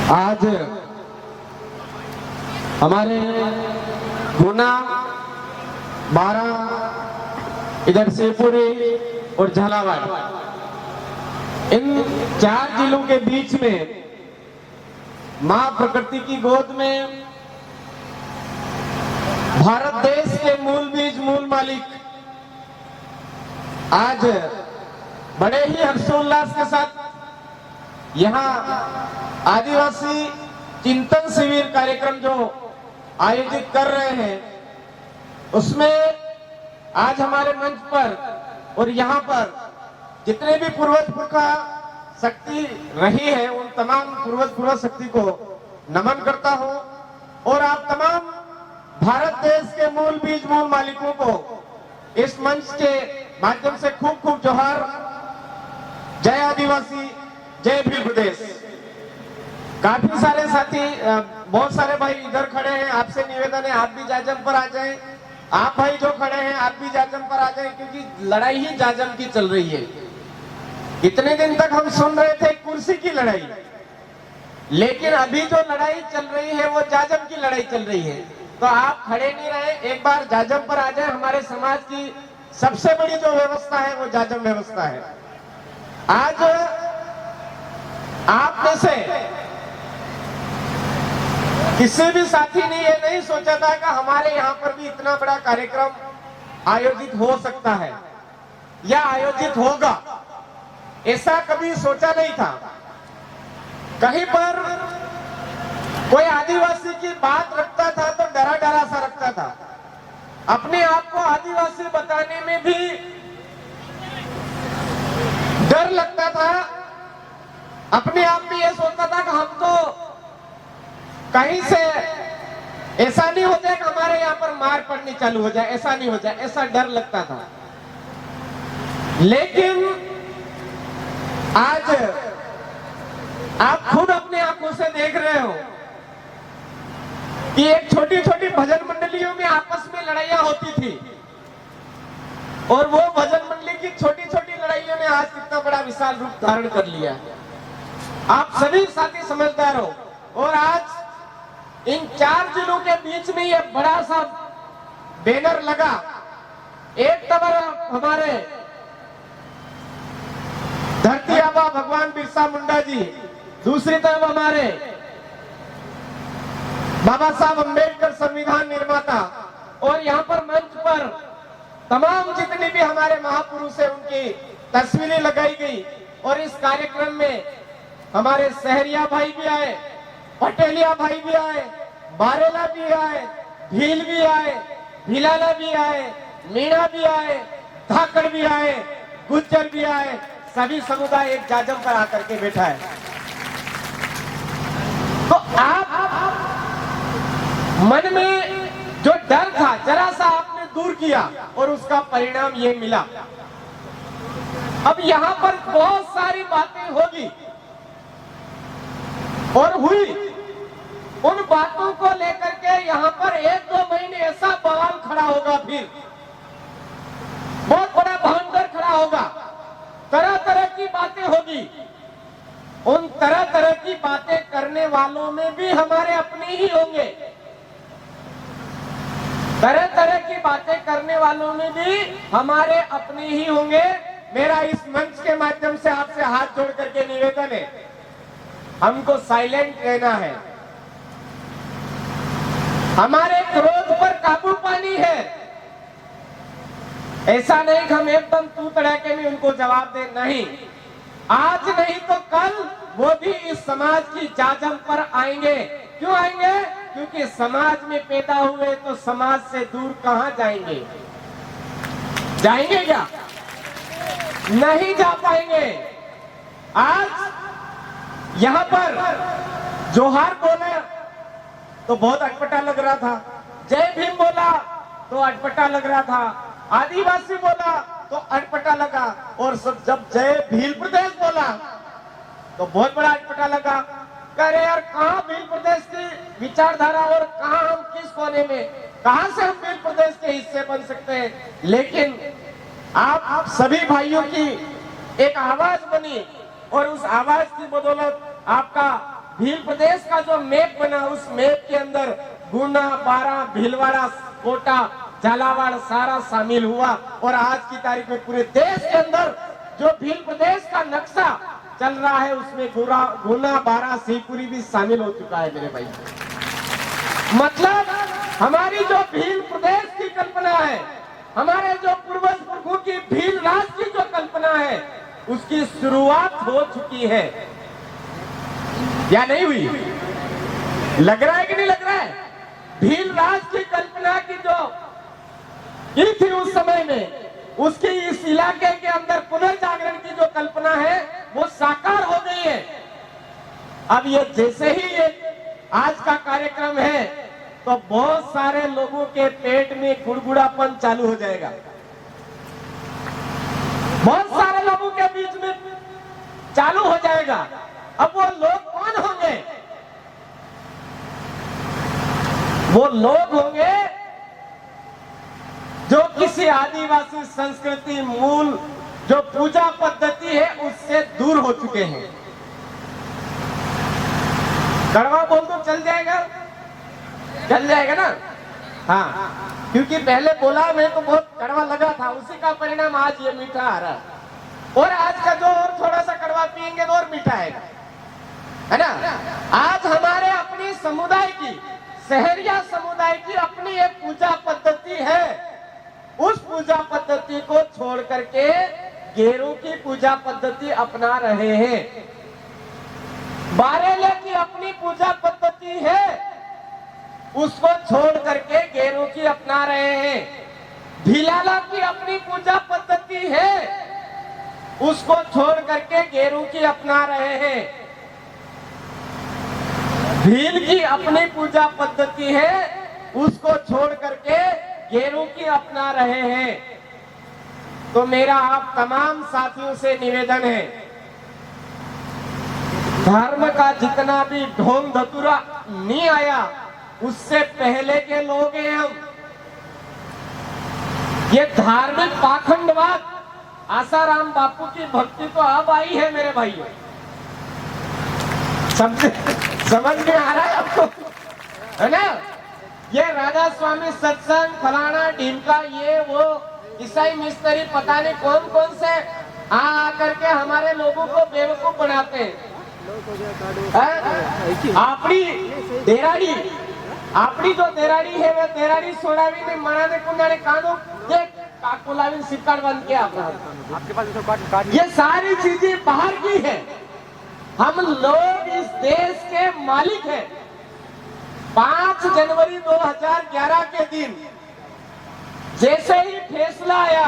आज हमारे गुना, बारा, इधर शिवपुरी और झालावाड़, इन 4 जिलों के बीच में मां प्रकृति की गोद में भारत देश के मूल बीज मूल मालिक आज बड़े ही हर्षोल्लास के साथ यहाँ आदिवासी चिंतन शिविर कार्यक्रम जो आयोजित कर रहे हैं, उसमें आज हमारे मंच पर और यहाँ पर जितने भी पूर्वज पुरखा शक्ति रही है, उन तमाम पूर्वज पुरखा शक्ति को नमन करता हूँ और आप तमाम भारत देश के मूल बीज मूल मालिकों को इस मंच के माध्यम से खूब खूब जोहार। जय आदिवासी, जय भील प्रदेश। काफी सारे साथी, बहुत सारे भाई इधर खड़े हैं, आपसे निवेदन है आप भी जाजम पर आ जाएं। आप भाई जो खड़े हैं आप भी जाजम पर आ जाएं, क्योंकि लड़ाई ही जाजम की चल रही है। इतने दिन तक हम सुन रहे थे कुर्सी की लड़ाई, लेकिन अभी जो लड़ाई चल रही है वो जाजम की लड़ाई चल रही है। तो आप खड़े नहीं रहे, एक बार जाजम पर आ जाए। हमारे समाज की सबसे बड़ी जो व्यवस्था है वो जाजम व्यवस्था है। आज आप में से किसी भी साथी ने ये नहीं सोचा था कि हमारे यहाँ पर भी इतना बड़ा कार्यक्रम आयोजित हो सकता है या आयोजित होगा, ऐसा कभी सोचा नहीं था। कहीं पर कोई आदिवासी की बात रखता था तो डरा डरा सा रखता था। अपने आप को आदिवासी बताने में भी डर लगता था। अपने आप में यह सोचता था कि हम तो कहीं से ऐसा नहीं हो जाए कि हमारे यहाँ पर मार पड़नी चालू हो जाए, ऐसा नहीं हो जाए, ऐसा डर लगता था। लेकिन आज आप खुद अपने आंखों से देख रहे हो कि एक छोटी छोटी भजन मंडलियों में आपस में लड़ाइयां होती थी, और वो भजन मंडली की छोटी छोटी लड़ाइयों ने आज कितना बड़ा विशाल रूप धारण कर लिया। आप सभी साथी समझदार हो, और आज इन 4 जिलों के बीच में ये बड़ा सा बैनर लगा। एक तरफ हमारे धरती आबा भगवान बिरसा मुंडा जी, दूसरी तरफ हमारे बाबा साहब अम्बेडकर संविधान निर्माता, और यहाँ पर मंच पर तमाम जितने भी हमारे महापुरुष हैं उनकी तस्वीरें लगाई गई। और इस कार्यक्रम में हमारे सहरिया भाई भी आए, पटेलिया भाई भी आए, बारेला भी आए, भील भी आए, भिलाला भी आए, मीणा भी आए, धाकड़ भी आए, गुज्जर भी आए। सभी समुदाय एक जाजम पर आकर के बैठा है। तो आप मन में जो डर था जरा सा आपने दूर किया और उसका परिणाम ये मिला। अब यहाँ पर बहुत सारी बातें होगी और हुई। उन बातों को लेकर के यहाँ पर 1-2 महीने ऐसा बवाल खड़ा होगा, फिर बहुत बड़ा भांडर खड़ा होगा, तरह तरह की बातें होगी। उन तरह तरह की बातें करने वालों में भी हमारे अपने ही होंगे। तरह तरह की बातें करने वालों में भी हमारे अपने ही होंगे। मेरा इस मंच के माध्यम से आपसे हाथ जोड़ करके निवेदन है, हमको साइलेंट रहना है। हमारे क्रोध पर काबू पानी है। ऐसा नहीं कि हम एकदम तू तड़ाके में उनको जवाब दे, नहीं। आज नहीं तो कल वो भी इस समाज की जाजम पर आएंगे। क्यों आएंगे? क्योंकि समाज में पैदा हुए तो समाज से दूर कहां जाएंगे? जाएंगे क्या? नहीं जा पाएंगे। आज यहां पर जोहार बोले तो बहुत अटपटा लग रहा था, जय भीम बोला तो अटपटा लग रहा था, आदिवासी बोला तो अटपटा लगा, और सब जब जय भील प्रदेश बोला तो बहुत बड़ा अटपटा लगा। अरे यार, कहाँ भील प्रदेश की विचारधारा और कहाँ हम किस कोने में, कहाँ से हम भील प्रदेश के हिस्से बन सकते हैं? लेकिन आप सभी भाइयों की एक आवाज बनी, और उस आवाज की बदौलत आपका भील प्रदेश का जो मैप बना, उस मैप के अंदर गुना, बारा, भीलवाड़ा, कोटा, झालावाड़ सारा शामिल हुआ। और आज की तारीख में पूरे देश के अंदर जो भील प्रदेश का नक्शा चल रहा है, उसमें गुना, बारा, शिवपुरी भी शामिल हो चुका है मेरे भाई। मतलब हमारी जो भील प्रदेश की कल्पना है, हमारे जो पूर्वज पुरखों की भील राज की जो कल्पना है, उसकी शुरुआत हो चुकी है या नहीं हुई? लग रहा है कि नहीं लग रहा है? भील राज की कल्पना की जो की थी उस समय में, उसकी इस इलाके के अंदर पुनर्जागरण की जो कल्पना है वो साकार हो गई है। अब ये जैसे ही ये आज का कार्यक्रम है तो बहुत सारे लोगों के पेट में गुड़गुड़ापन चालू हो जाएगा। बहुत सारे लोगों के बीच में चालू हो जाएगा। अब वो लोग कौन होंगे? वो लोग होंगे जो किसी आदिवासी संस्कृति मूल जो पूजा पद्धति है उससे दूर हो चुके हैं। कड़वा बोल तो चल जाएगा, चल जाएगा ना? हाँ, क्योंकि पहले बोला मैं तो बहुत कड़वा लगा था, उसी का परिणाम आज ये मीठा आ रहा है। और आज का जो और थोड़ा सा कड़वा पिएंगे तो और मीठा आएगा, है ना? आज हमारे अपनी समुदाय की, सहरिया समुदाय की अपनी एक पूजा पद्धति है। उस पूजा पद्धति को छोड़ करके गेरू की पूजा पद्धति अपना रहे हैं। बारेले की अपनी पूजा पद्धति है, उसको छोड़ करके गेरू की अपना रहे हैं। भीलाला की अपनी पूजा पद्धति है, उसको छोड़ करके गेरू की अपना रहे हैं। भील की अपनी पूजा पद्धति है, उसको छोड़ करके गेरू की अपना रहे हैं। तो मेरा आप तमाम साथियों से निवेदन है, धर्म का जितना भी ढोंग धतूरा नहीं आया, उससे पहले के लोग हैं हम। ये धार्मिक पाखंडवाद, आसाराम बापू की भक्ति तो अब आई है मेरे भाइयों। समझ में आ रहा है आपको, है ना? ये राधा स्वामी सत्संग, फलाना ढीमका, ये वो ईसाई मिस्त्री, पता नहीं कौन कौन से आ करके हमारे लोगों को बेवकूफ बनाते हैं। आपड़ी देराड़ी, आपड़ी जो देराड़ी है वो देराड़ी सोडावी ने मनाने कुंडाने कानो ये काकुलावी सिक्का बंद किया अपना। आपके पास ये सारी चीजें बाहर की है। हम लोग इस देश के मालिक हैं। 5 जनवरी 2011 के दिन जैसे ही फैसला आया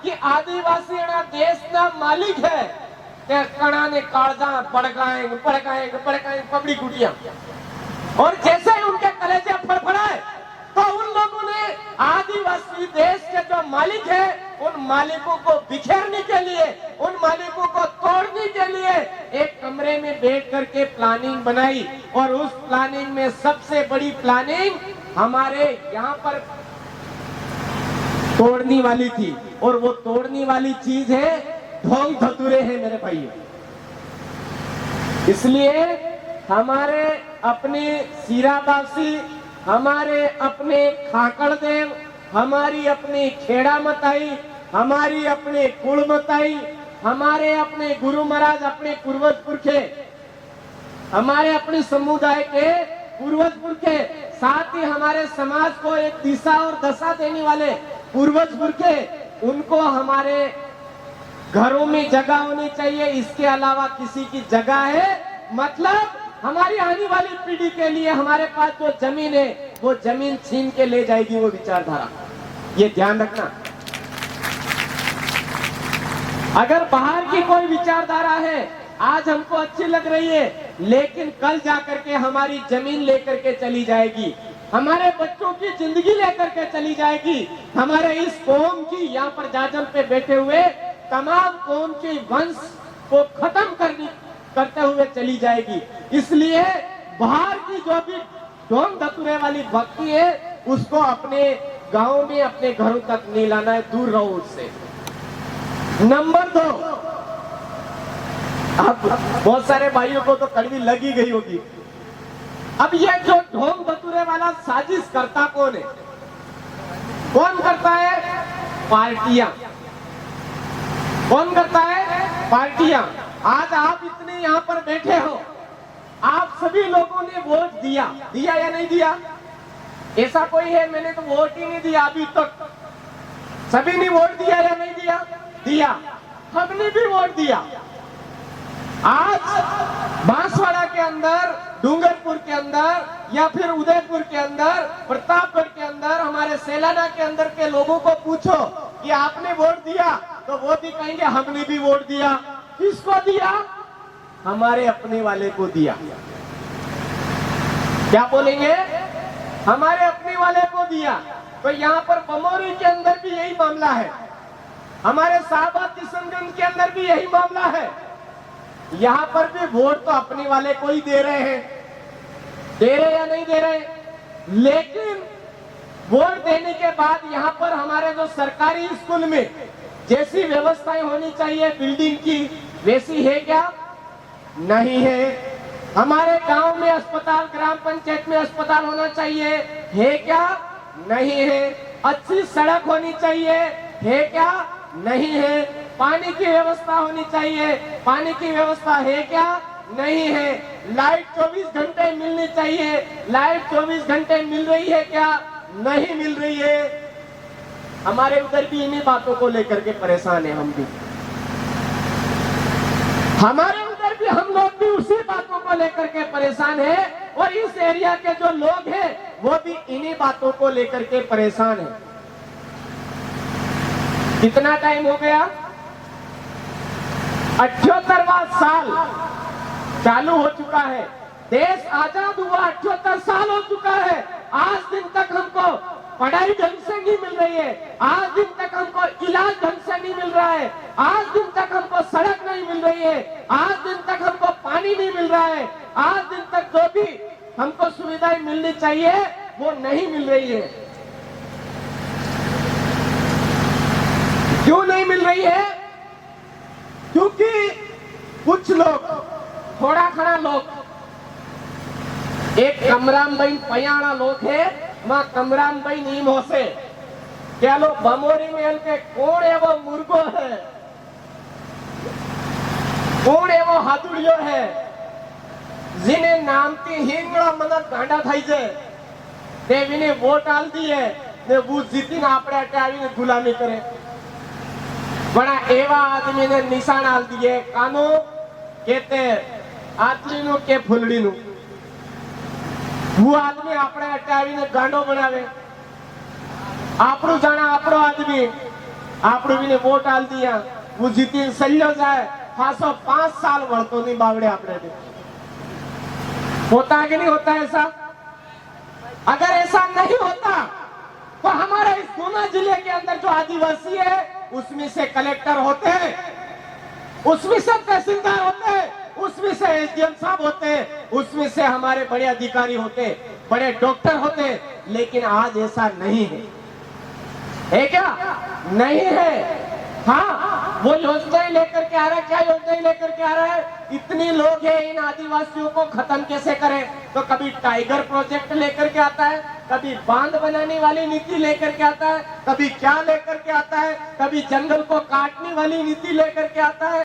कि आदिवासी देश का मालिक है, कणा ने कालजा पड़काएंगे पड़काएंगे पड़काएंगे पबड़ी गुटिया, और जैसे ही उनके कलेजे फड़फड़ाए तो उन लोगों ने आदिवासी देश के जो मालिक है उन मालिकों को बिखेरने के लिए, उन मालिकों को तोड़ने के लिए एक कमरे में बैठ करके प्लानिंग बनाई। और उस प्लानिंग में सबसे बड़ी प्लानिंग हमारे यहाँ पर तोड़ने वाली थी, और वो तोड़ने वाली चीज है ढोंग धतूरे हैं मेरे भाइयों। इसलिए हमारे अपने सीरावासी, हमारे अपने खाकड़ देव, हमारी अपनी खेड़ा मताई, हमारी अपने कुल मताई, हमारे अपने गुरु महाराज, अपने पूर्वज पुरखे, हमारे अपने समुदाय के पूर्वज पुरखे, साथ ही हमारे समाज को एक दिशा और दशा देने वाले पूर्वज पुरखे, उनको हमारे घरों में जगह होनी चाहिए। इसके अलावा किसी की जगह है मतलब हमारी आने वाली पीढ़ी के लिए हमारे पास जो जमीन है वो जमीन छीन के ले जाएगी वो विचारधारा, ये ध्यान रखना। अगर बाहर की कोई विचारधारा है आज हमको अच्छी लग रही है, लेकिन कल जाकर के हमारी जमीन लेकर के चली जाएगी, हमारे बच्चों की जिंदगी लेकर के चली जाएगी, हमारे इस कौम की यहाँ पर जाजम पे बैठे हुए तमाम कौम के वंश को खत्म करते हुए चली जाएगी। इसलिए बाहर की जो भी ढोंग धतूरे वाली भक्ति है उसको अपने गांव में, अपने घरों तक नहीं लाना है, दूर रहो उससे। नंबर 2, अब बहुत सारे भाइयों को तो कड़वी लगी गई होगी। अब ये जो ढोंग बतूरे वाला साजिश करता कौन है? कौन करता है? पार्टियां। कौन करता है? पार्टियां। आज आप इतने यहाँ पर बैठे हो, आप सभी लोगों ने वोट दिया, दिया या नहीं दिया? ऐसा कोई है मैंने तो वोट ही नहीं दिया अभी तक? सभी ने वोट दिया या नहीं दिया? दिया। हमने भी वोट दिया। आज बांसवाड़ा के अंदर, डूंगरपुर के अंदर या फिर उदयपुर के अंदर, प्रतापगढ़ के अंदर, हमारे सेलाना के अंदर के लोगों को पूछो कि आपने वोट दिया, तो वो भी कहेंगे हमने भी वोट दिया। किसको दिया? हमारे अपने वाले को दिया। क्या बोलेंगे? हमारे अपने वाले को दिया। तो यहाँ पर बमोरी के अंदर भी यही मामला है, हमारे साहबा किशनगंज के अंदर भी यही मामला है। यहाँ पर भी वोट तो अपने वाले को ही दे रहे हैं, दे रहे या नहीं दे रहे? लेकिन वोट देने के बाद यहाँ पर हमारे जो सरकारी स्कूल में जैसी व्यवस्थाएं होनी चाहिए बिल्डिंग की, वैसी है क्या? नहीं है। हमारे गांव में अस्पताल, ग्राम पंचायत में अस्पताल होना चाहिए, है क्या? नहीं है। अच्छी सड़क होनी चाहिए, है क्या? नहीं है। पानी की व्यवस्था होनी चाहिए, पानी की व्यवस्था है क्या? नहीं है। लाइट 24 घंटे मिलनी चाहिए, लाइट 24 घंटे मिल रही है क्या? नहीं मिल रही है। हमारे उधर भी इन्हीं बातों को लेकर के परेशान है। हम भी, हमारे उधर भी हम लोग भी उसी बातों को लेकर के परेशान है, और इस एरिया के जो लोग हैं वो भी इन्हीं बातों को लेकर के परेशान है। कितना टाइम हो गया? 78वां साल चालू हो चुका है। देश आजाद हुआ 78 साल हो चुका है। आज दिन तक हमको पढ़ाई ढंग से नहीं मिल रही है, आज दिन तक हमको इलाज ढंग से नहीं मिल रहा है, आज दिन तक हमको सड़क नहीं मिल रही है, आज दिन तक हमको पानी नहीं मिल रहा है, आज दिन तक जो भी हमको सुविधाएं मिलनी चाहिए वो नहीं मिल रही है। क्यों नहीं मिल रही है? क्योंकि कुछ लोग, थोड़ा खड़ा लोग, एक कमरामबाई पयाणा लोग है, मां कमरामबाई नीम होसे क्या लो बमोरी में के कोण एवो मुर्गो है, कोण एवो हाथुड़ियो है, जिने नामती हिंगड़ा मन गांडा थाई छे, ते विने वोट आल दिए ने वो जीतीने आपणे अटे आवीने गुलामी करे। पण एवा आदमी ने निशान आल दिए, कानो केते आतलीनु के फूलड़ीनु। वो आदमी आपणे अटे आवीने गांडो बनावे, आपणो जाणे आपणो आदमी, आपणो विने वोट आल दिया, वो जीतीने सल्लो जाए, पाछो 5 साल वळतो नहीं बावड़े आपणे। होता है कि नहीं होता ऐसा? अगर ऐसा नहीं होता तो हमारे इस गुना जिले के अंदर जो आदिवासी है उसमें से कलेक्टर होते हैं, उसमें से तहसीलदार होते हैं, उसमें से एसडीएम साहब होते हैं, उसमें से हमारे बड़े अधिकारी होते, बड़े डॉक्टर होते। लेकिन आज ऐसा नहीं है क्या? नहीं है। हाँ, वो योजनाएं लेकर के आ रहा है। क्या योजनाएं लेकर के आ रहा है? इतने लोग हैं, इन आदिवासियों को खत्म कैसे करें? तो कभी टाइगर प्रोजेक्ट लेकर के आता है, कभी बांध बनाने वाली नीति लेकर के आता है, कभी क्या लेकर के आता है, कभी जंगल को काटने वाली नीति लेकर के आता है।